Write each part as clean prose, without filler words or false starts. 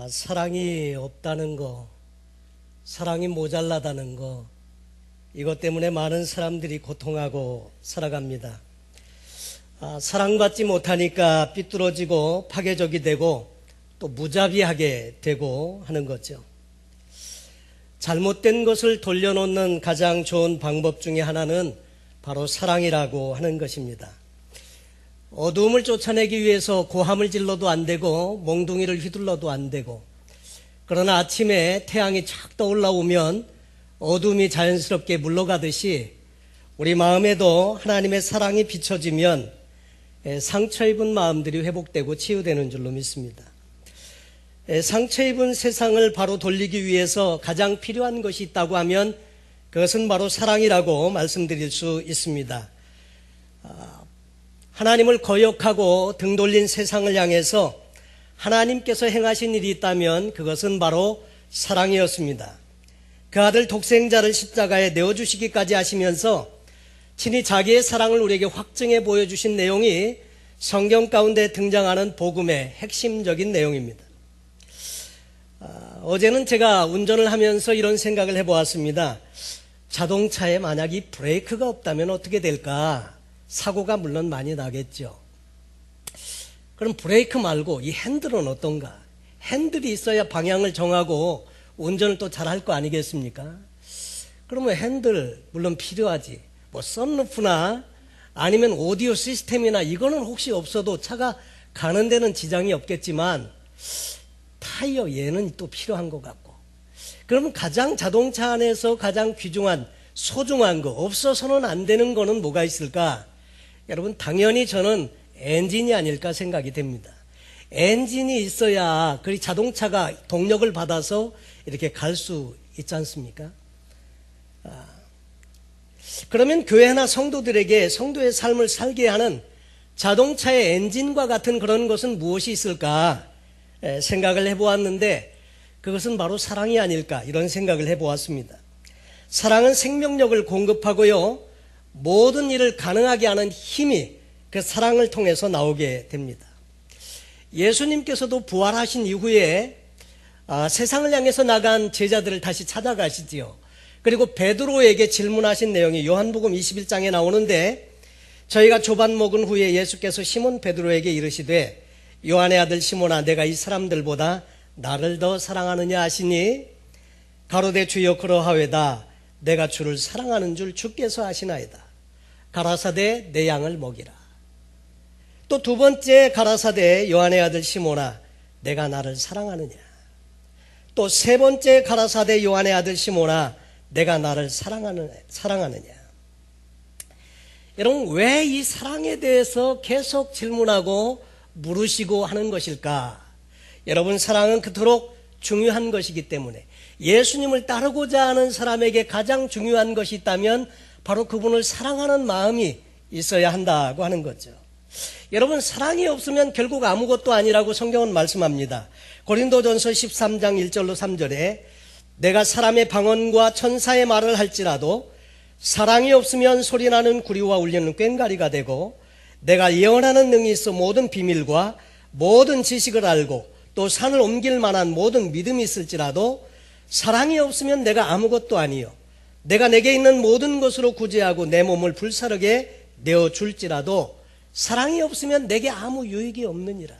사랑이 없다는 거, 사랑이 모자라다는 거, 이것 때문에 많은 사람들이 고통하고 살아갑니다. 사랑받지 못하니까 삐뚤어지고 파괴적이 되고 또 무자비하게 되고 하는 거죠. 잘못된 것을 돌려놓는 가장 좋은 방법 중에 하나는 바로 사랑이라고 하는 것입니다. 어두움을 쫓아내기 위해서 고함을 질러도 안 되고 몽둥이를 휘둘러도 안 되고, 그러나 아침에 태양이 착 떠올라오면 어둠이 자연스럽게 물러가듯이 우리 마음에도 하나님의 사랑이 비춰지면 상처 입은 마음들이 회복되고 치유되는 줄로 믿습니다. 상처 입은 세상을 바로 돌리기 위해서 가장 필요한 것이 있다고 하면 그것은 바로 사랑이라고 말씀드릴 수 있습니다. 하나님을 거역하고 등 돌린 세상을 향해서 하나님께서 행하신 일이 있다면 그것은 바로 사랑이었습니다. 그 아들 독생자를 십자가에 내어주시기까지 하시면서 친히 자기의 사랑을 우리에게 확증해 보여주신 내용이 성경 가운데 등장하는 복음의 핵심적인 내용입니다. 어제는 제가 운전을 하면서 이런 생각을 해보았습니다. 자동차에 만약 이 브레이크가 없다면 어떻게 될까? 사고가 물론 많이 나겠죠. 그럼 브레이크 말고 이 핸들은 어떤가? 핸들이 있어야 방향을 정하고 운전을 또 잘할 거 아니겠습니까? 그러면 핸들 물론 필요하지. 뭐 선루프나 아니면 오디오 시스템이나 이거는 혹시 없어도 차가 가는 데는 지장이 없겠지만 타이어 얘는 또 필요한 것 같고, 그러면 가장 자동차 안에서 가장 귀중한 소중한 거, 없어서는 안 되는 거는 뭐가 있을까? 여러분, 당연히 저는 엔진이 아닐까 생각이 됩니다. 엔진이 있어야 그 자동차가 동력을 받아서 이렇게 갈 수 있지 않습니까? 그러면 교회나 성도들에게 성도의 삶을 살게 하는 자동차의 엔진과 같은 그런 것은 무엇이 있을까 생각을 해보았는데, 그것은 바로 사랑이 아닐까 이런 생각을 해보았습니다. 사랑은 생명력을 공급하고요, 모든 일을 가능하게 하는 힘이 그 사랑을 통해서 나오게 됩니다. 예수님께서도 부활하신 이후에 세상을 향해서 나간 제자들을 다시 찾아가시지요. 그리고 베드로에게 질문하신 내용이 요한복음 21장에 나오는데, 저희가 조반 먹은 후에 예수께서 시몬 베드로에게 이르시되 요한의 아들 시몬아, 내가 이 사람들보다 나를 더 사랑하느냐 하시니 가로되 주여 그러하외다. 내가 주를 사랑하는 줄 주께서 아시나이다. 가라사대 내 양을 먹이라. 또 두 번째 가라사대 요한의 아들 시몬아, 내가 나를 사랑하느냐. 또 세 번째 가라사대 요한의 아들 시몬아, 내가 나를 사랑하느냐. 여러분, 왜 이 사랑에 대해서 계속 질문하고 물으시고 하는 것일까? 여러분, 사랑은 그토록 중요한 것이기 때문에, 예수님을 따르고자 하는 사람에게 가장 중요한 것이 있다면 바로 그분을 사랑하는 마음이 있어야 한다고 하는 거죠. 여러분, 사랑이 없으면 결국 아무것도 아니라고 성경은 말씀합니다. 고린도전서 13장 1절로 3절에 내가 사람의 방언과 천사의 말을 할지라도 사랑이 없으면 소리나는 구리와 울리는 꽹과리가 되고, 내가 예언하는 능이 있어 모든 비밀과 모든 지식을 알고 또 산을 옮길 만한 모든 믿음이 있을지라도 사랑이 없으면 내가 아무것도 아니요, 내가 내게 있는 모든 것으로 구제하고 내 몸을 불사르게 내어줄지라도 사랑이 없으면 내게 아무 유익이 없느니라.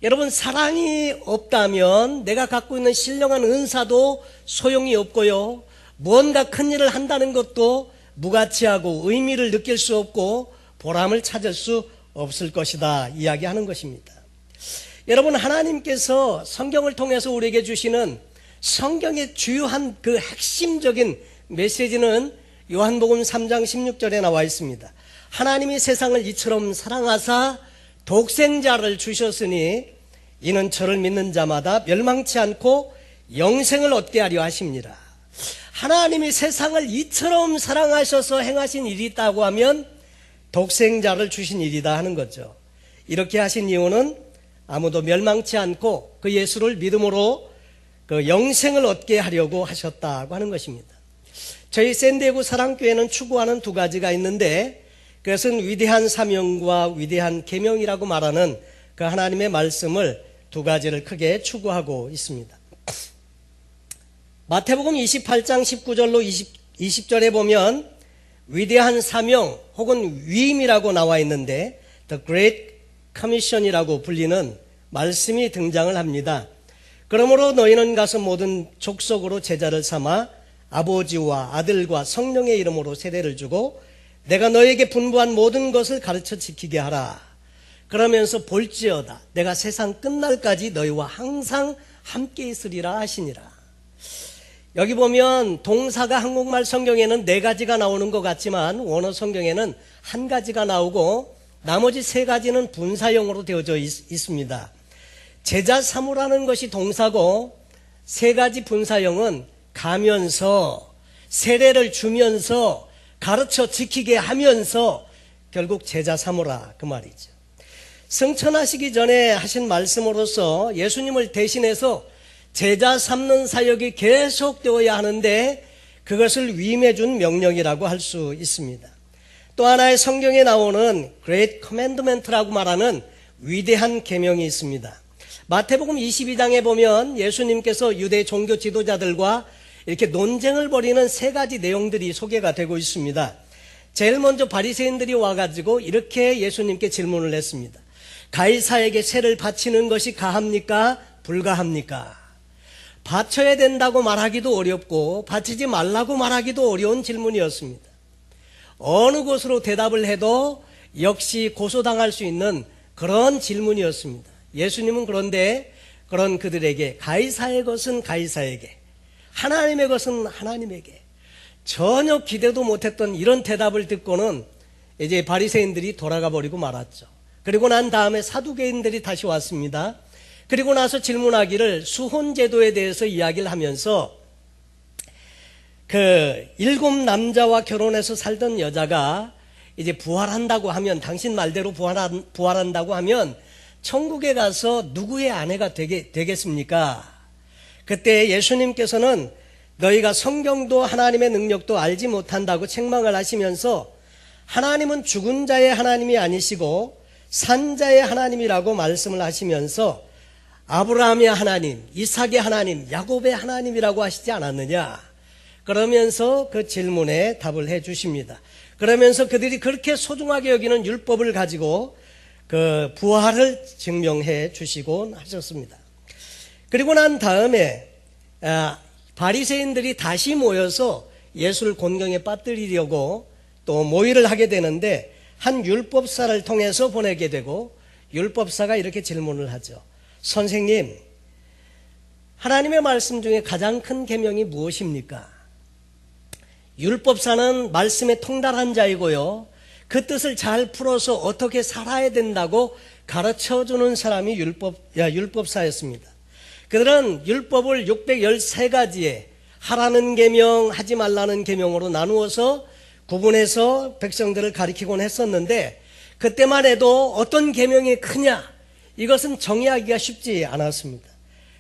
여러분, 사랑이 없다면 내가 갖고 있는 신령한 은사도 소용이 없고요, 무언가 큰 일을 한다는 것도 무가치하고 의미를 느낄 수 없고 보람을 찾을 수 없을 것이다 이야기하는 것입니다. 여러분, 하나님께서 성경을 통해서 우리에게 주시는 성경의 주요한 그 핵심적인 메시지는 요한복음 3장 16절에 나와 있습니다. 하나님이 세상을 이처럼 사랑하사 독생자를 주셨으니 이는 저를 믿는 자마다 멸망치 않고 영생을 얻게 하려 하십니다. 하나님이 세상을 이처럼 사랑하셔서 행하신 일이 있다고 하면 독생자를 주신 일이다 하는 거죠. 이렇게 하신 이유는 아무도 멸망치 않고 그 예수를 믿음으로 그 영생을 얻게 하려고 하셨다고 하는 것입니다. 저희 샌디에고 사랑교회는 추구하는 두 가지가 있는데, 그것은 위대한 사명과 위대한 계명이라고 말하는 그 하나님의 말씀을 두 가지를 크게 추구하고 있습니다. 마태복음 28장 19절로 20절에 보면 위대한 사명 혹은 위임이라고 나와 있는데 The Great Commission이라고 불리는 말씀이 등장을 합니다. 그러므로 너희는 가서 모든 족속으로 제자를 삼아 아버지와 아들과 성령의 이름으로 세례를 주고 내가 너에게 분부한 모든 것을 가르쳐 지키게 하라. 그러면서 볼지어다 내가 세상 끝날까지 너희와 항상 함께 있으리라 하시니라. 여기 보면 동사가 한국말 성경에는 4가지가 나오는 것 같지만 원어 성경에는 1가지가 나오고 나머지 3가지는 분사형으로 되어져 있습니다. 제자 삼으라는 것이 동사고 3가지 분사형은 가면서 세례를 주면서 가르쳐 지키게 하면서 결국 제자 삼으라 그 말이죠. 승천하시기 전에 하신 말씀으로서 예수님을 대신해서 제자 삼는 사역이 계속되어야 하는데 그것을 위임해 준 명령이라고 할 수 있습니다. 또 하나의 성경에 나오는 Great Commandment라고 말하는 위대한 계명이 있습니다. 마태복음 22장에 보면 예수님께서 유대 종교 지도자들과 이렇게 논쟁을 벌이는 3가지 내용들이 소개가 되고 있습니다. 제일 먼저 바리새인들이 와가지고 이렇게 예수님께 질문을 했습니다. 가이사에게 세를 바치는 것이 가합니까? 불가합니까? 바쳐야 된다고 말하기도 어렵고 바치지 말라고 말하기도 어려운 질문이었습니다. 어느 곳으로 대답을 해도 역시 고소당할 수 있는 그런 질문이었습니다. 예수님은 그런데 그런 그들에게 가이사의 것은 가이사에게, 하나님의 것은 하나님에게, 전혀 기대도 못했던 이런 대답을 듣고는 이제 바리새인들이 돌아가 버리고 말았죠. 그리고 난 다음에 사두개인들이 다시 왔습니다. 그리고 나서 질문하기를 수혼제도에 대해서 이야기를 하면서 그 7 남자와 결혼해서 살던 여자가 이제 부활한다고 하면, 당신 말대로 부활한다고 하면 천국에 가서 누구의 아내가 되겠습니까? 그때 예수님께서는 너희가 성경도 하나님의 능력도 알지 못한다고 책망을 하시면서 하나님은 죽은 자의 하나님이 아니시고 산 자의 하나님이라고 말씀을 하시면서 아브라함의 하나님, 이삭의 하나님, 야곱의 하나님이라고 하시지 않았느냐? 그러면서 그 질문에 답을 해 주십니다. 그러면서 그들이 그렇게 소중하게 여기는 율법을 가지고 그 부활을 증명해 주시곤 하셨습니다. 그리고 난 다음에 바리새인들이 다시 모여서 예수를 곤경에 빠뜨리려고 또 모의를 하게 되는데 한 율법사를 통해서 보내게 되고 율법사가 이렇게 질문을 하죠. 선생님, 하나님의 말씀 중에 가장 큰 계명이 무엇입니까? 율법사는 말씀에 통달한 자이고요, 그 뜻을 잘 풀어서 어떻게 살아야 된다고 가르쳐주는 사람이 율법사였습니다. 그들은 율법을 613가지에 하라는 계명, 하지 말라는 계명으로 나누어서 구분해서 백성들을 가리키곤 했었는데 그때만 해도 어떤 계명이 크냐, 이것은 정의하기가 쉽지 않았습니다.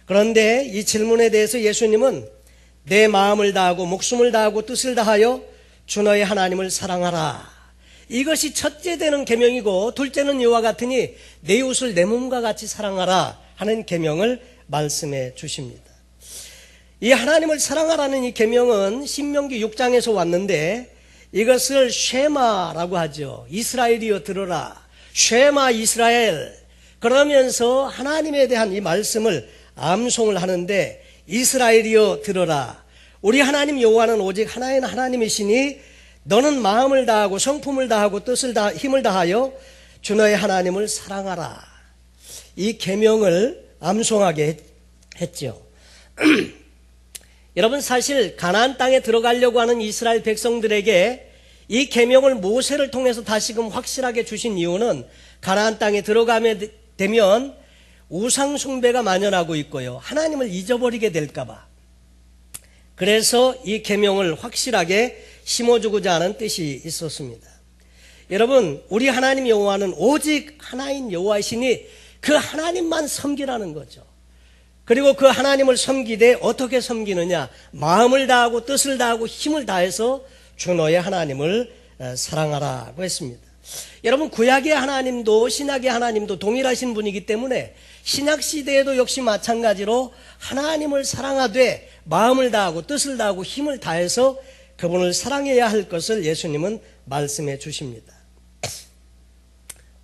그런데 이 질문에 대해서 예수님은 내 마음을 다하고 목숨을 다하고 뜻을 다하여 주 너의 하나님을 사랑하라, 이것이 첫째 되는 계명이고 둘째는 이와 같으니 내 이웃을 내 몸과 같이 사랑하라 하는 계명을 말씀해 주십니다. 이 하나님을 사랑하라는 이 계명은 신명기 6장에서 왔는데 이것을 쉐마라고 하죠. 이스라엘이여 들으라, 쉐마 이스라엘. 그러면서 하나님에 대한 이 말씀을 암송을 하는데 이스라엘이여 들으라, 우리 하나님 여호와는 오직 하나인 하나님이시니 너는 마음을 다하고 성품을 다하고 뜻을 다 힘을 다하여 주 너의 하나님을 사랑하라, 이 계명을 암송하게 했죠. 여러분, 사실 가나안 땅에 들어가려고 하는 이스라엘 백성들에게 이 계명을 모세를 통해서 다시금 확실하게 주신 이유는 가나안 땅에 들어가게 되면 우상 숭배가 만연하고 있고요, 하나님을 잊어버리게 될까 봐. 그래서 이 계명을 확실하게 심어주고자 하는 뜻이 있었습니다. 여러분, 우리 하나님 여호와는 오직 하나인 여호와이시니 그 하나님만 섬기라는 거죠. 그리고 그 하나님을 섬기되 어떻게 섬기느냐, 마음을 다하고 뜻을 다하고 힘을 다해서 주 너의 하나님을 사랑하라고 했습니다. 여러분, 구약의 하나님도 신약의 하나님도 동일하신 분이기 때문에 신약 시대에도 역시 마찬가지로 하나님을 사랑하되 마음을 다하고 뜻을 다하고 힘을 다해서 그분을 사랑해야 할 것을 예수님은 말씀해 주십니다.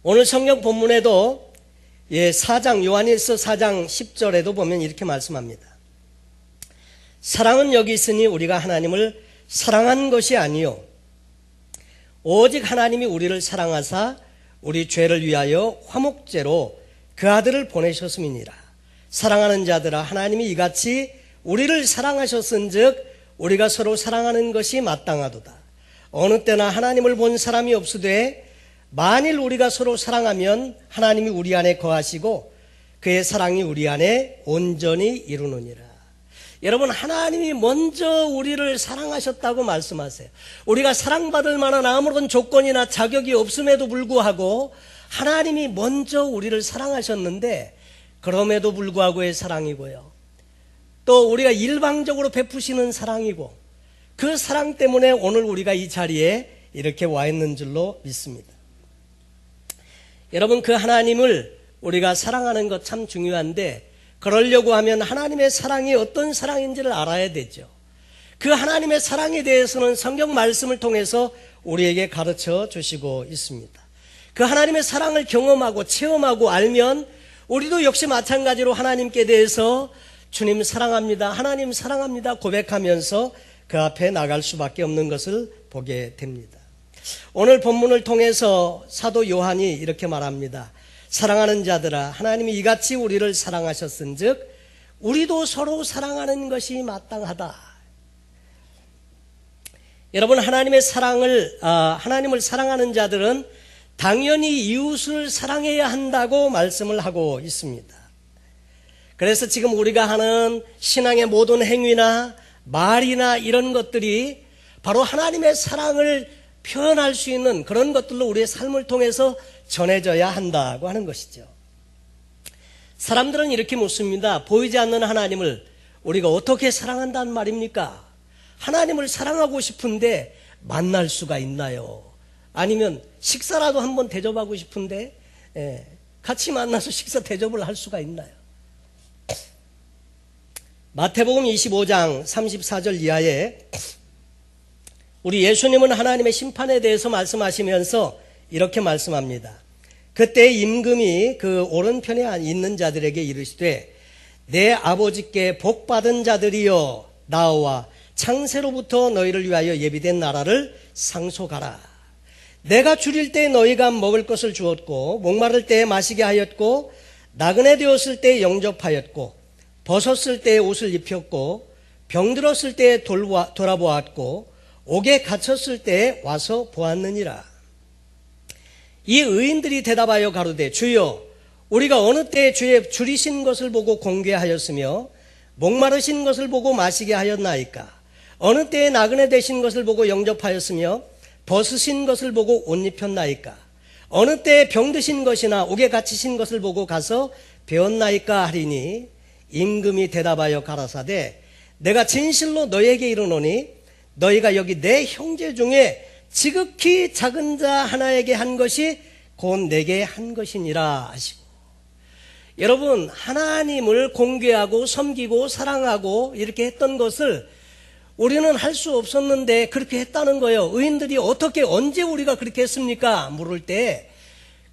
오늘 성경 본문에도 4장 요한일서 4장 10절에도 보면 이렇게 말씀합니다. 사랑은 여기 있으니 우리가 하나님을 사랑한 것이 아니요 오직 하나님이 우리를 사랑하사 우리 죄를 위하여 화목제로 그 아들을 보내셨음이니라. 사랑하는 자들아, 하나님이 이같이 우리를 사랑하셨은즉 우리가 서로 사랑하는 것이 마땅하도다. 어느 때나 하나님을 본 사람이 없으되 만일 우리가 서로 사랑하면 하나님이 우리 안에 거하시고 그의 사랑이 우리 안에 온전히 이루느니라. 여러분, 하나님이 먼저 우리를 사랑하셨다고 말씀하세요. 우리가 사랑받을 만한 아무런 조건이나 자격이 없음에도 불구하고 하나님이 먼저 우리를 사랑하셨는데, 그럼에도 불구하고의 사랑이고요, 또 우리가 일방적으로 베푸시는 사랑이고, 그 사랑 때문에 오늘 우리가 이 자리에 이렇게 와 있는 줄로 믿습니다. 여러분, 그 하나님을 우리가 사랑하는 것 참 중요한데, 그러려고 하면 하나님의 사랑이 어떤 사랑인지를 알아야 되죠. 그 하나님의 사랑에 대해서는 성경 말씀을 통해서 우리에게 가르쳐 주시고 있습니다. 그 하나님의 사랑을 경험하고 체험하고 알면 우리도 역시 마찬가지로 하나님께 대해서 주님 사랑합니다, 하나님 사랑합니다 고백하면서 그 앞에 나갈 수밖에 없는 것을 보게 됩니다. 오늘 본문을 통해서 사도 요한이 이렇게 말합니다. 사랑하는 자들아, 하나님이 이같이 우리를 사랑하셨은즉 우리도 서로 사랑하는 것이 마땅하다. 여러분, 하나님의 하나님을 사랑하는 자들은 당연히 이웃을 사랑해야 한다고 말씀을 하고 있습니다. 그래서 지금 우리가 하는 신앙의 모든 행위나 말이나 이런 것들이 바로 하나님의 사랑을 표현할 수 있는 그런 것들로 우리의 삶을 통해서 전해져야 한다고 하는 것이죠. 사람들은 이렇게 묻습니다. 보이지 않는 하나님을 우리가 어떻게 사랑한다는 말입니까? 하나님을 사랑하고 싶은데 만날 수가 있나요? 아니면 식사라도 한번 대접하고 싶은데 같이 만나서 식사 대접을 할 수가 있나요? 마태복음 25장 34절 이하에 우리 예수님은 하나님의 심판에 대해서 말씀하시면서 이렇게 말씀합니다. 그때 임금이 그 오른편에 있는 자들에게 이르시되 내 아버지께 복받은 자들이여, 나와 창세로부터 너희를 위하여 예비된 나라를 상속하라. 내가 줄일 때 너희가 먹을 것을 주었고, 목마를 때 마시게 하였고, 나그네 되었을 때 영접하였고, 벗었을 때 옷을 입혔고, 병들었을 때 돌아보았고, 옥에 갇혔을 때 와서 보았느니라. 이 의인들이 대답하여 가로되 주여, 우리가 어느 때에 주의 줄이신 것을 보고 공개하였으며 목마르신 것을 보고 마시게 하였나이까? 어느 때에 나그네 되신 것을 보고 영접하였으며 벗으신 것을 보고 옷 입혔나이까? 어느 때에 병드신 것이나 옥에 갇히신 것을 보고 가서 배웠나이까 하리니, 임금이 대답하여 가라사대 내가 진실로 너희에게 이르노니 너희가 여기 내 형제 중에 지극히 작은 자 하나에게 한 것이 곧 내게 한 것이니라 하시고, 여러분, 하나님을 공개하고 섬기고 사랑하고 이렇게 했던 것을 우리는 할 수 없었는데 그렇게 했다는 거예요. 의인들이 어떻게 언제 우리가 그렇게 했습니까? 물을 때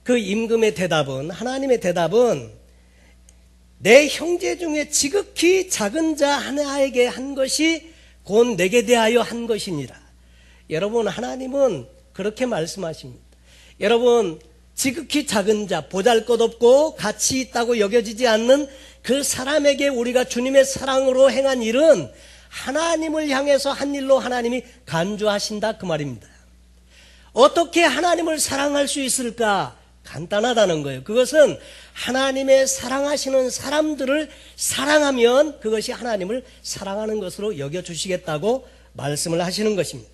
그 임금의 대답은, 하나님의 대답은 내 형제 중에 지극히 작은 자 하나에게 한 것이 곧 내게 대하여 한 것이니라. 여러분, 하나님은 그렇게 말씀하십니다. 여러분, 지극히 작은 자, 보잘것없고 가치 있다고 여겨지지 않는 그 사람에게 우리가 주님의 사랑으로 행한 일은 하나님을 향해서 한 일로 하나님이 간주하신다, 그 말입니다. 어떻게 하나님을 사랑할 수 있을까? 간단하다는 거예요. 그것은 하나님의 사랑하시는 사람들을 사랑하면 그것이 하나님을 사랑하는 것으로 여겨주시겠다고 말씀을 하시는 것입니다.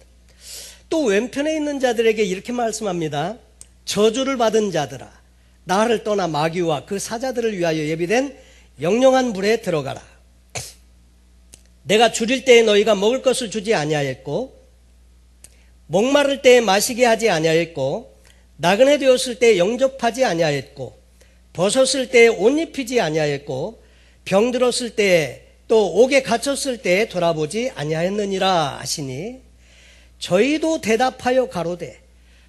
또 왼편에 있는 자들에게 이렇게 말씀합니다. 저주를 받은 자들아, 나를 떠나 마귀와 그 사자들을 위하여 예비된 영영한 물에 들어가라. 내가 줄일 때에 너희가 먹을 것을 주지 아니하였고, 목마를 때에 마시게 하지 아니하였고, 나그네 되었을 때 영접하지 아니하였고 벗었을 때 옷 입히지 아니하였고 병들었을 때 또 옥에 갇혔을 때 돌아보지 아니하였느니라 하시니 저희도 대답하여 가로되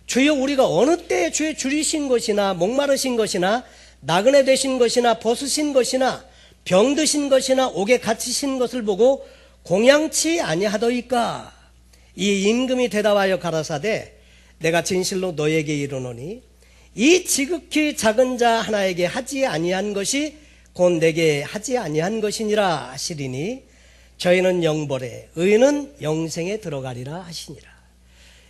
주여 우리가 어느 때 주의 줄이신 것이나 목마르신 것이나 나그네 되신 것이나 벗으신 것이나 병드신 것이나 옥에 갇히신 것을 보고 공양치 아니하더이까. 이 임금이 대답하여 가라사대 내가 진실로 너에게 이르노니 이 지극히 작은 자 하나에게 하지 아니한 것이 곧 내게 하지 아니한 것이니라 하시리니 저희는 영벌에 의인은 영생에 들어가리라 하시니라.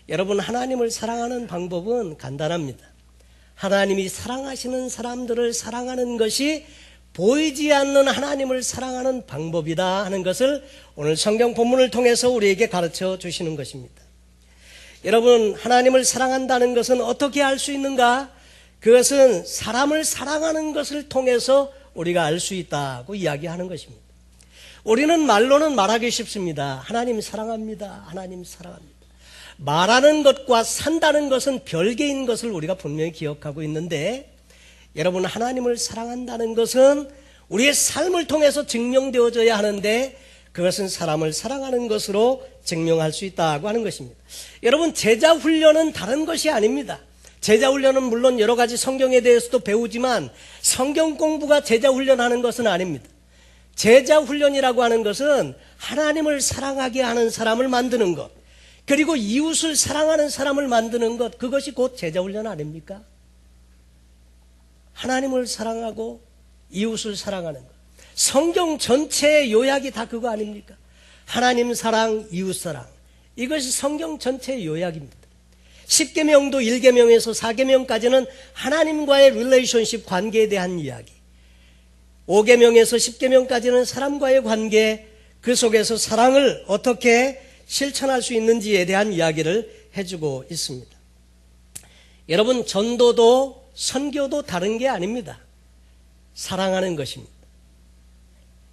여러분, 하나님을 사랑하는 방법은 간단합니다. 하나님이 사랑하시는 사람들을 사랑하는 것이 보이지 않는 하나님을 사랑하는 방법이다 하는 것을 오늘 성경 본문을 통해서 우리에게 가르쳐 주시는 것입니다. 여러분, 하나님을 사랑한다는 것은 어떻게 알 수 있는가? 그것은 사람을 사랑하는 것을 통해서 우리가 알 수 있다고 이야기하는 것입니다. 우리는 말로는 말하기 쉽습니다. 하나님 사랑합니다. 하나님 사랑합니다. 말하는 것과 산다는 것은 별개인 것을 우리가 분명히 기억하고 있는데, 여러분, 하나님을 사랑한다는 것은 우리의 삶을 통해서 증명되어져야 하는데 그것은 사람을 사랑하는 것으로 증명할 수 있다고 하는 것입니다. 여러분, 제자 훈련은 다른 것이 아닙니다. 제자 훈련은 물론 여러 가지 성경에 대해서도 배우지만 성경 공부가 제자 훈련하는 것은 아닙니다. 제자 훈련이라고 하는 것은 하나님을 사랑하게 하는 사람을 만드는 것, 그리고 이웃을 사랑하는 사람을 만드는 것, 그것이 곧 제자 훈련 아닙니까? 하나님을 사랑하고 이웃을 사랑하는 것. 성경 전체의 요약이 다 그거 아닙니까? 하나님 사랑, 이웃 사랑. 이것이 성경 전체의 요약입니다. 10계명도 1계명에서 4계명까지는 하나님과의 릴레이션십 관계에 대한 이야기. 5계명에서 10계명까지는 사람과의 관계, 그 속에서 사랑을 어떻게 실천할 수 있는지에 대한 이야기를 해주고 있습니다. 여러분, 전도도 선교도 다른 게 아닙니다. 사랑하는 것입니다.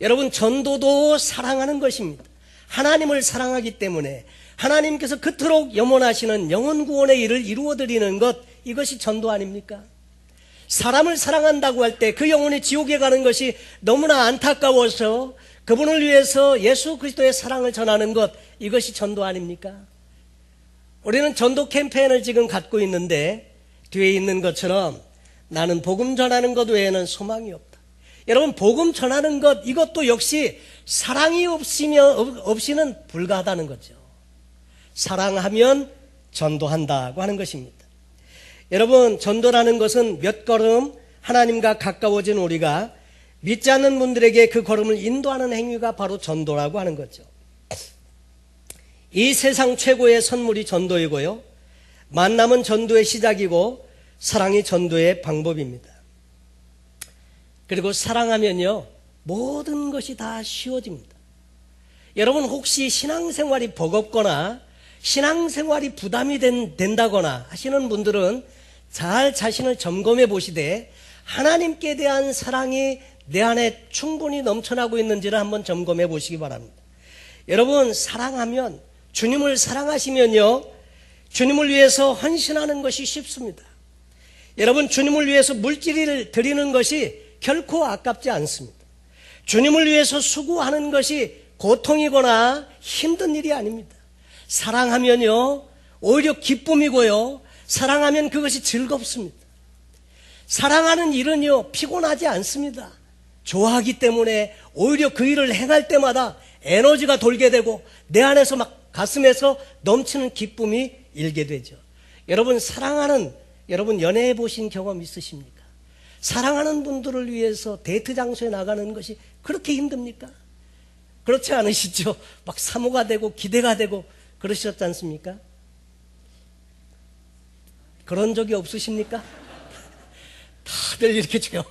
여러분, 전도도 사랑하는 것입니다. 하나님을 사랑하기 때문에 하나님께서 그토록 염원하시는 영혼 구원의 일을 이루어드리는 것, 이것이 전도 아닙니까? 사람을 사랑한다고 할 때 그 영혼이 지옥에 가는 것이 너무나 안타까워서 그분을 위해서 예수 그리스도의 사랑을 전하는 것, 이것이 전도 아닙니까? 우리는 전도 캠페인을 지금 갖고 있는데 뒤에 있는 것처럼 나는 복음 전하는 것 외에는 소망이 없다. 여러분, 복음 전하는 것, 이것도 역시 사랑이 없이는 불가하다는 거죠. 사랑하면 전도한다고 하는 것입니다. 여러분, 전도라는 것은 몇 걸음 하나님과 가까워진 우리가 믿지 않는 분들에게 그 걸음을 인도하는 행위가 바로 전도라고 하는 거죠. 이 세상 최고의 선물이 전도이고요, 만남은 전도의 시작이고 사랑이 전도의 방법입니다. 그리고 사랑하면요, 모든 것이 다 쉬워집니다. 여러분, 혹시 신앙생활이 버겁거나 신앙생활이 부담이 된다거나 하시는 분들은 잘 자신을 점검해 보시되 하나님께 대한 사랑이 내 안에 충분히 넘쳐나고 있는지를 한번 점검해 보시기 바랍니다. 여러분, 사랑하면, 주님을 사랑하시면요, 주님을 위해서 헌신하는 것이 쉽습니다. 여러분, 주님을 위해서 물질을 드리는 것이 결코 아깝지 않습니다. 주님을 위해서 수고하는 것이 고통이거나 힘든 일이 아닙니다. 사랑하면요, 오히려 기쁨이고요, 사랑하면 그것이 즐겁습니다. 사랑하는 일은요, 피곤하지 않습니다. 좋아하기 때문에 오히려 그 일을 행할 때마다 에너지가 돌게 되고 내 안에서 막 가슴에서 넘치는 기쁨이 일게 되죠. 여러분, 여러분 연애해 보신 경험 있으십니까? 사랑하는 분들을 위해서 데이트 장소에 나가는 것이 그렇게 힘듭니까? 그렇지 않으시죠? 막 사모가 되고 기대가 되고 그러셨지 않습니까? 그런 적이 없으십니까? 다들 이렇게 지금.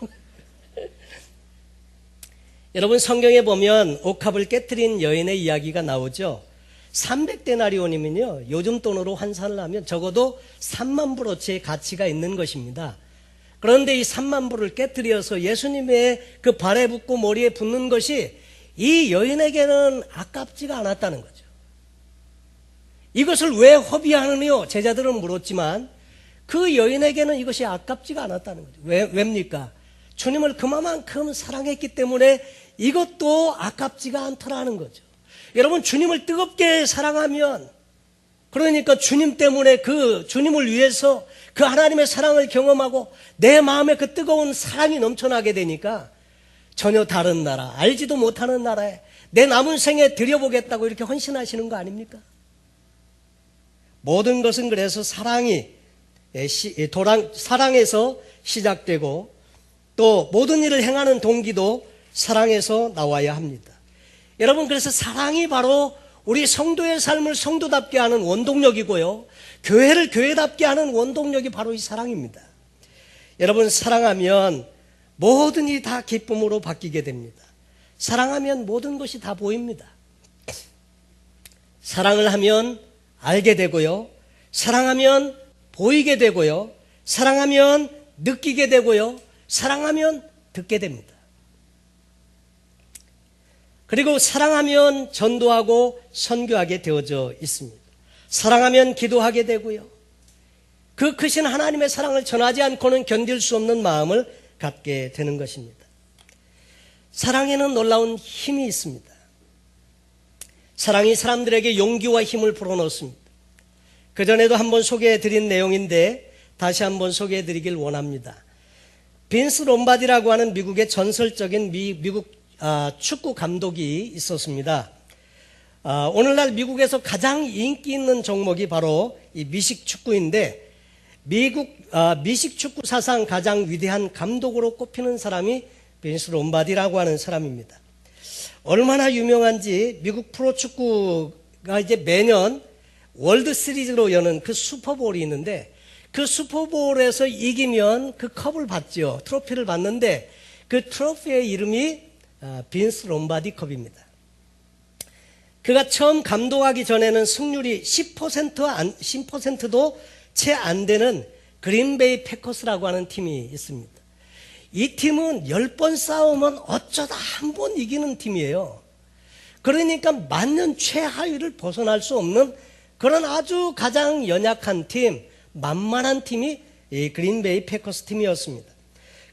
여러분, 성경에 보면 옥합을 깨트린 여인의 이야기가 나오죠. 300데나리온이면요, 요즘 돈으로 환산을 하면 적어도 3만 불어치의 가치가 있는 것입니다. 그런데 이 3만 불을 깨트려서 예수님의 그 발에 붙고 머리에 붙는 것이 이 여인에게는 아깝지가 않았다는 거죠. 이것을 왜 허비하느냐 제자들은 물었지만 그 여인에게는 이것이 아깝지가 않았다는 거죠. 왜입니까? 주님을 그만큼 사랑했기 때문에 이것도 아깝지가 않더라는 거죠. 여러분, 주님을 뜨겁게 사랑하면, 그러니까 주님 때문에 그 주님을 위해서 그 하나님의 사랑을 경험하고 내 마음에 그 뜨거운 사랑이 넘쳐나게 되니까 전혀 다른 나라, 알지도 못하는 나라에 내 남은 생에 드려보겠다고 이렇게 헌신하시는 거 아닙니까? 모든 것은 그래서 사랑에서 시작되고 또 모든 일을 행하는 동기도 사랑에서 나와야 합니다. 여러분, 그래서 사랑이 바로 우리 성도의 삶을 성도답게 하는 원동력이고요, 교회를 교회답게 하는 원동력이 바로 이 사랑입니다. 여러분, 사랑하면 모든 일이 다 기쁨으로 바뀌게 됩니다. 사랑하면 모든 것이 다 보입니다. 사랑을 하면 알게 되고요, 사랑하면 보이게 되고요, 사랑하면 느끼게 되고요, 사랑하면 듣게 됩니다. 그리고 사랑하면 전도하고 선교하게 되어져 있습니다. 사랑하면 기도하게 되고요, 그 크신 하나님의 사랑을 전하지 않고는 견딜 수 없는 마음을 갖게 되는 것입니다. 사랑에는 놀라운 힘이 있습니다. 사랑이 사람들에게 용기와 힘을 불어넣습니다. 그전에도 한번 소개해드린 내용인데 다시 한번 소개해드리길 원합니다. 빈스 롬바디라고 하는 미국의 전설적인 미국 축구 감독이 있었습니다. 오늘날 미국에서 가장 인기 있는 종목이 바로 이 미식축구인데, 미식축구 사상 가장 위대한 감독으로 꼽히는 사람이 빈스 롬바디라고 하는 사람입니다. 얼마나 유명한지 미국 프로축구가 이제 매년 월드 시리즈로 여는 그 슈퍼볼이 있는데, 그 슈퍼볼에서 이기면 그 컵을 받죠. 트로피를 받는데 그 트로피의 이름이 빈스 롬바디 컵입니다. 그가 처음 감독하기 전에는 승률이 10%도 채 안 되는 그린베이 패커스라고 하는 팀이 있습니다. 이 팀은 10번 싸우면 어쩌다 한 번 이기는 팀이에요. 그러니까 만년 최하위를 벗어날 수 없는 그런 아주 가장 연약한 팀, 만만한 팀이 이 그린베이 패커스 팀이었습니다.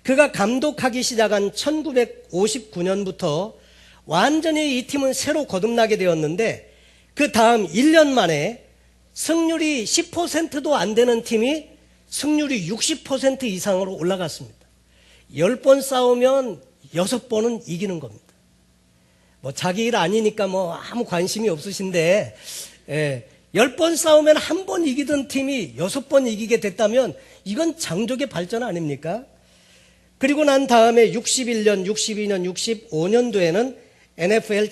그가 감독하기 시작한 1959년부터 완전히 이 팀은 새로 거듭나게 되었는데, 그 다음 1년 만에 승률이 10%도 안 되는 팀이 승률이 60% 이상으로 올라갔습니다. 10번 싸우면 6번은 이기는 겁니다. 자기 일 아니니까 아무 관심이 없으신데, 10번 싸우면 한 번 이기던 팀이 6번 이기게 됐다면 이건 장족의 발전 아닙니까? 그리고 난 다음에 61년, 62년, 65년도에는 NFL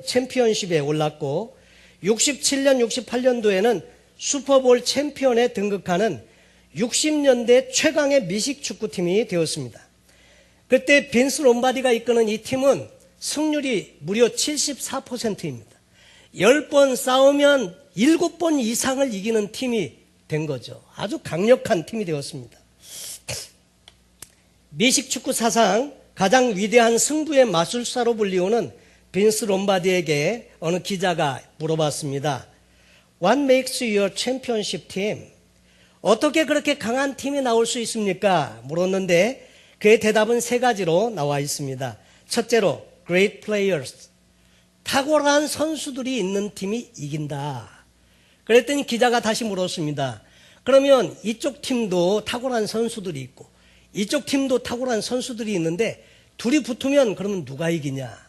챔피언십에 올랐고, 67년, 68년도에는 슈퍼볼 챔피언에 등극하는 60년대 최강의 미식축구팀이 되었습니다. 그때 빈스 롬바디가 이끄는 이 팀은 승률이 무려 74%입니다. 10번 싸우면 7번 이상을 이기는 팀이 된 거죠. 아주 강력한 팀이 되었습니다. 미식축구 사상 가장 위대한 승부의 마술사로 불리우는 빈스 롬바디에게 어느 기자가 물어봤습니다. What makes your championship team? 어떻게 그렇게 강한 팀이 나올 수 있습니까? 물었는데 그의 대답은 3가지로 나와 있습니다. 첫째로 great players, 탁월한 선수들이 있는 팀이 이긴다. 그랬더니 기자가 다시 물었습니다. 그러면 이쪽 팀도 탁월한 선수들이 있고 이쪽 팀도 탁월한 선수들이 있는데 둘이 붙으면 그러면 누가 이기냐?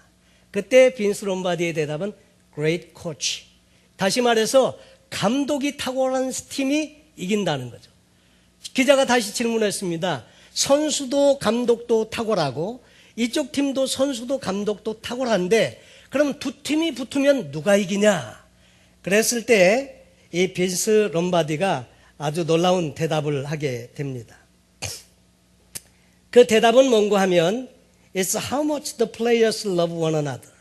그때 빈스 롬바디의 대답은 great coach. 다시 말해서 감독이 탁월한 팀이 이긴다는 거죠. 기자가 다시 질문했습니다. 선수도 감독도 탁월하고 이쪽 팀도 선수도 감독도 탁월한데 그럼 두 팀이 붙으면 누가 이기냐? 그랬을 때 이 빈스 롬바디가 아주 놀라운 대답을 하게 됩니다. 그 대답은 뭔가 하면 It's how much the players love one another.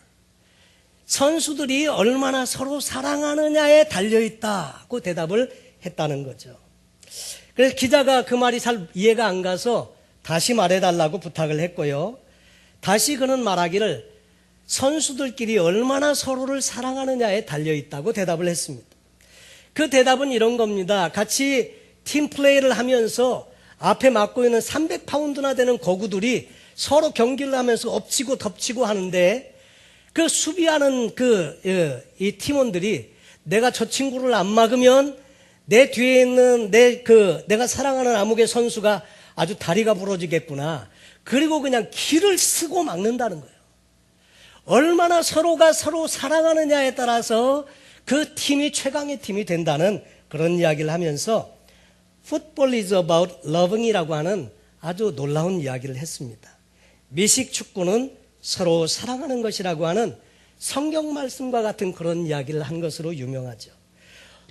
선수들이 얼마나 서로 사랑하느냐에 달려있다고 대답을 했다는 거죠. 그래서 기자가 그 말이 잘 이해가 안 가서 다시 말해달라고 부탁을 했고요. 다시 그는 말하기를 선수들끼리 얼마나 서로를 사랑하느냐에 달려있다고 대답을 했습니다. 그 대답은 이런 겁니다. 같이 팀 플레이를 하면서 앞에 맡고 있는 300파운드나 되는 거구들이 서로 경기를 하면서 엎치고 덮치고 하는데 그 수비하는 이 팀원들이 내가 저 친구를 안 막으면 내 뒤에 있는 내가 사랑하는 아무개 선수가 아주 다리가 부러지겠구나. 그리고 그냥 기를 쓰고 막는다는 거예요. 얼마나 서로가 서로 사랑하느냐에 따라서 그 팀이 최강의 팀이 된다는 그런 이야기를 하면서 Football is about loving이라고 하는 아주 놀라운 이야기를 했습니다. 미식 축구는 서로 사랑하는 것이라고 하는 성경 말씀과 같은 그런 이야기를 한 것으로 유명하죠.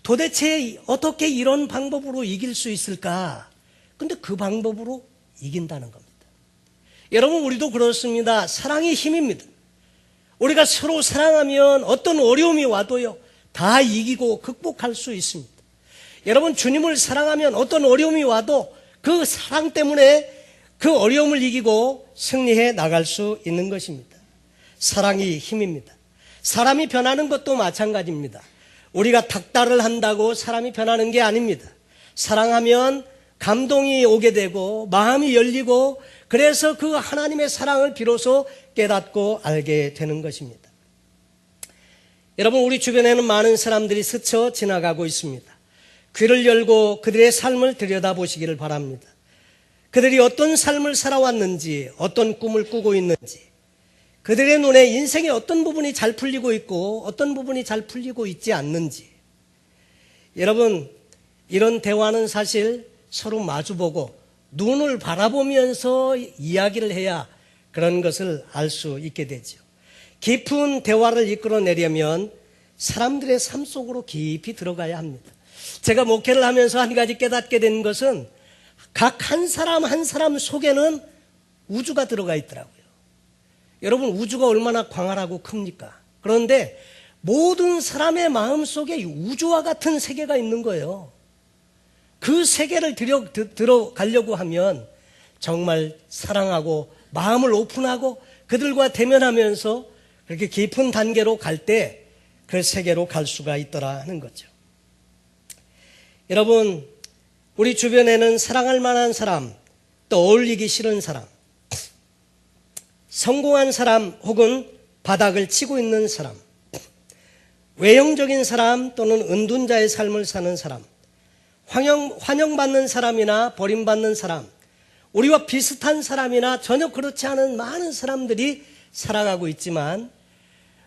도대체 어떻게 이런 방법으로 이길 수 있을까? 근데 그 방법으로 이긴다는 겁니다. 여러분, 우리도 그렇습니다. 사랑이 힘입니다. 우리가 서로 사랑하면 어떤 어려움이 와도요, 다 이기고 극복할 수 있습니다. 여러분, 주님을 사랑하면 어떤 어려움이 와도 그 사랑 때문에 그 어려움을 이기고 승리해 나갈 수 있는 것입니다. 사랑이 힘입니다. 사람이 변하는 것도 마찬가지입니다. 우리가 닥달을 한다고 사람이 변하는 게 아닙니다. 사랑하면 감동이 오게 되고 마음이 열리고 그래서 그 하나님의 사랑을 비로소 깨닫고 알게 되는 것입니다. 여러분, 우리 주변에는 많은 사람들이 스쳐 지나가고 있습니다. 귀를 열고 그들의 삶을 들여다보시기를 바랍니다. 그들이 어떤 삶을 살아왔는지, 어떤 꿈을 꾸고 있는지, 그들의 눈에 인생의 어떤 부분이 잘 풀리고 있고 어떤 부분이 잘 풀리고 있지 않는지. 여러분, 이런 대화는 사실 서로 마주보고 눈을 바라보면서 이야기를 해야 그런 것을 알 수 있게 되죠. 깊은 대화를 이끌어내려면 사람들의 삶 속으로 깊이 들어가야 합니다. 제가 목회를 하면서 한 가지 깨닫게 된 것은 각 한 사람 한 사람 속에는 우주가 들어가 있더라고요. 여러분, 우주가 얼마나 광활하고 큽니까? 그런데 모든 사람의 마음 속에 우주와 같은 세계가 있는 거예요. 그 세계를 들어가려고 하면 정말 사랑하고 마음을 오픈하고 그들과 대면하면서 그렇게 깊은 단계로 갈 때 그 세계로 갈 수가 있더라 하는 거죠. 여러분, 우리 주변에는 사랑할 만한 사람, 또 어울리기 싫은 사람, 성공한 사람 혹은 바닥을 치고 있는 사람, 외형적인 사람 또는 은둔자의 삶을 사는 사람, 환영받는 사람이나 버림받는 사람, 우리와 비슷한 사람이나 전혀 그렇지 않은 많은 사람들이 살아가고 있지만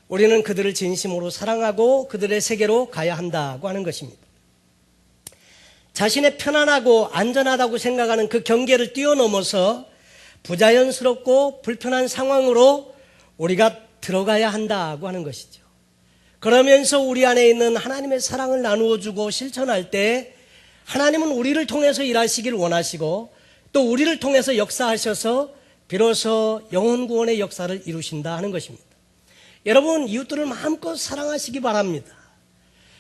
우리는 그들을 진심으로 사랑하고 그들의 세계로 가야 한다고 하는 것입니다. 자신의 편안하고 안전하다고 생각하는 그 경계를 뛰어넘어서 부자연스럽고 불편한 상황으로 우리가 들어가야 한다고 하는 것이죠. 그러면서 우리 안에 있는 하나님의 사랑을 나누어주고 실천할 때 하나님은 우리를 통해서 일하시길 원하시고 또 우리를 통해서 역사하셔서 비로소 영혼 구원의 역사를 이루신다 하는 것입니다. 여러분, 이웃들을 마음껏 사랑하시기 바랍니다.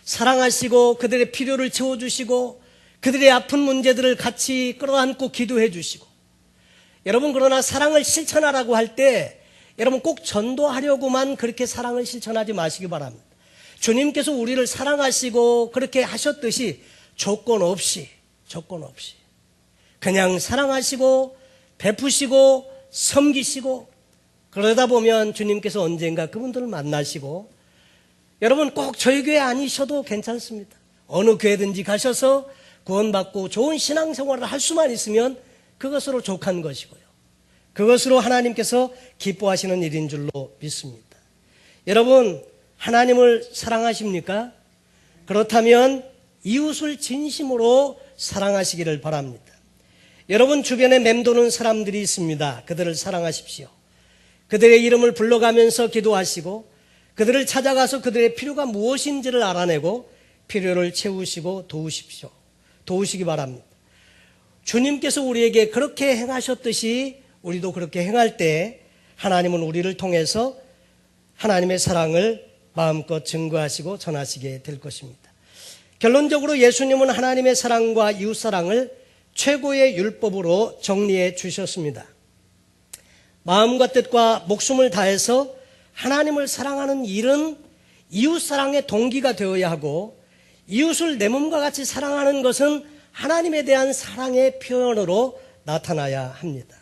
사랑하시고 그들의 필요를 채워주시고 그들의 아픈 문제들을 같이 끌어안고 기도해 주시고, 여러분, 그러나 사랑을 실천하라고 할 때 여러분 꼭 전도하려고만 그렇게 사랑을 실천하지 마시기 바랍니다. 주님께서 우리를 사랑하시고 그렇게 하셨듯이 조건 없이 그냥 사랑하시고 베푸시고 섬기시고 그러다 보면 주님께서 언젠가 그분들을 만나시고, 여러분 꼭 저희 교회 아니셔도 괜찮습니다. 어느 교회든지 가셔서 구원받고 좋은 신앙생활을 할 수만 있으면 그것으로 족한 것이고요. 그것으로 하나님께서 기뻐하시는 일인 줄로 믿습니다. 여러분, 하나님을 사랑하십니까? 그렇다면 이웃을 진심으로 사랑하시기를 바랍니다. 여러분 주변에 맴도는 사람들이 있습니다. 그들을 사랑하십시오. 그들의 이름을 불러가면서 기도하시고 그들을 찾아가서 그들의 필요가 무엇인지를 알아내고 필요를 채우시고 도우시기 바랍니다. 주님께서 우리에게 그렇게 행하셨듯이 우리도 그렇게 행할 때 하나님은 우리를 통해서 하나님의 사랑을 마음껏 증거하시고 전하시게 될 것입니다. 결론적으로 예수님은 하나님의 사랑과 이웃사랑을 최고의 율법으로 정리해 주셨습니다. 마음과 뜻과 목숨을 다해서 하나님을 사랑하는 일은 이웃사랑의 동기가 되어야 하고, 이웃을 내 몸과 같이 사랑하는 것은 하나님에 대한 사랑의 표현으로 나타나야 합니다.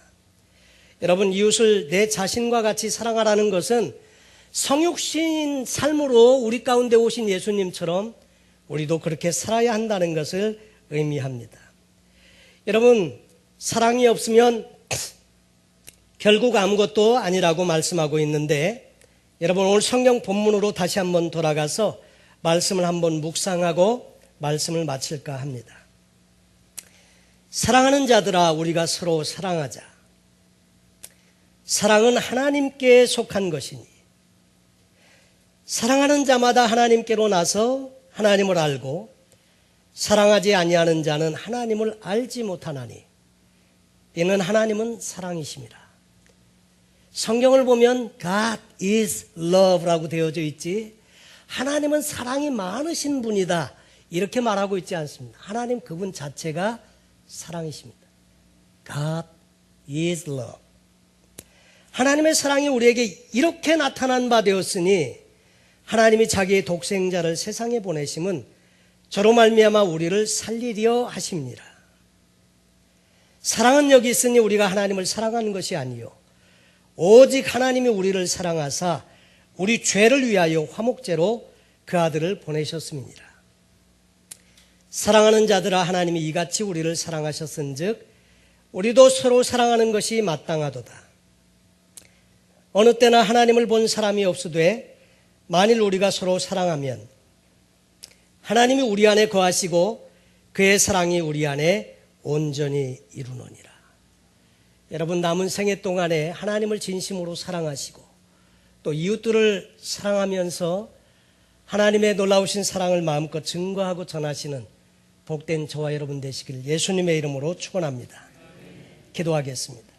여러분, 이웃을 내 자신과 같이 사랑하라는 것은 성육신 삶으로 우리 가운데 오신 예수님처럼 우리도 그렇게 살아야 한다는 것을 의미합니다. 여러분, 사랑이 없으면 결국 아무것도 아니라고 말씀하고 있는데, 여러분, 오늘 성경 본문으로 다시 한번 돌아가서 말씀을 한번 묵상하고 말씀을 마칠까 합니다. 사랑하는 자들아, 우리가 서로 사랑하자. 사랑은 하나님께 속한 것이니 사랑하는 자마다 하나님께로 나서 하나님을 알고 사랑하지 아니하는 자는 하나님을 알지 못하나니 이는 하나님은 사랑이심이라. 성경을 보면 God is love라고 되어져 있지, 하나님은 사랑이 많으신 분이다 이렇게 말하고 있지 않습니다. 하나님 그분 자체가 사랑이십니다. God is love. 하나님의 사랑이 우리에게 이렇게 나타난 바 되었으니 하나님이 자기의 독생자를 세상에 보내심은 저로 말미암아 우리를 살리려 하심이니라. 사랑은 여기 있으니 우리가 하나님을 사랑하는 것이 아니요 오직 하나님이 우리를 사랑하사 우리 죄를 위하여 화목제로 그 아들을 보내셨음이니라. 사랑하는 자들아, 하나님이 이같이 우리를 사랑하셨은즉 우리도 서로 사랑하는 것이 마땅하도다. 어느 때나 하나님을 본 사람이 없으되 만일 우리가 서로 사랑하면 하나님이 우리 안에 거하시고 그의 사랑이 우리 안에 온전히 이루노니라. 여러분, 남은 생애 동안에 하나님을 진심으로 사랑하시고 또 이웃들을 사랑하면서 하나님의 놀라우신 사랑을 마음껏 증거하고 전하시는 복된 저와 여러분 되시길 예수님의 이름으로 축원합니다. 기도하겠습니다.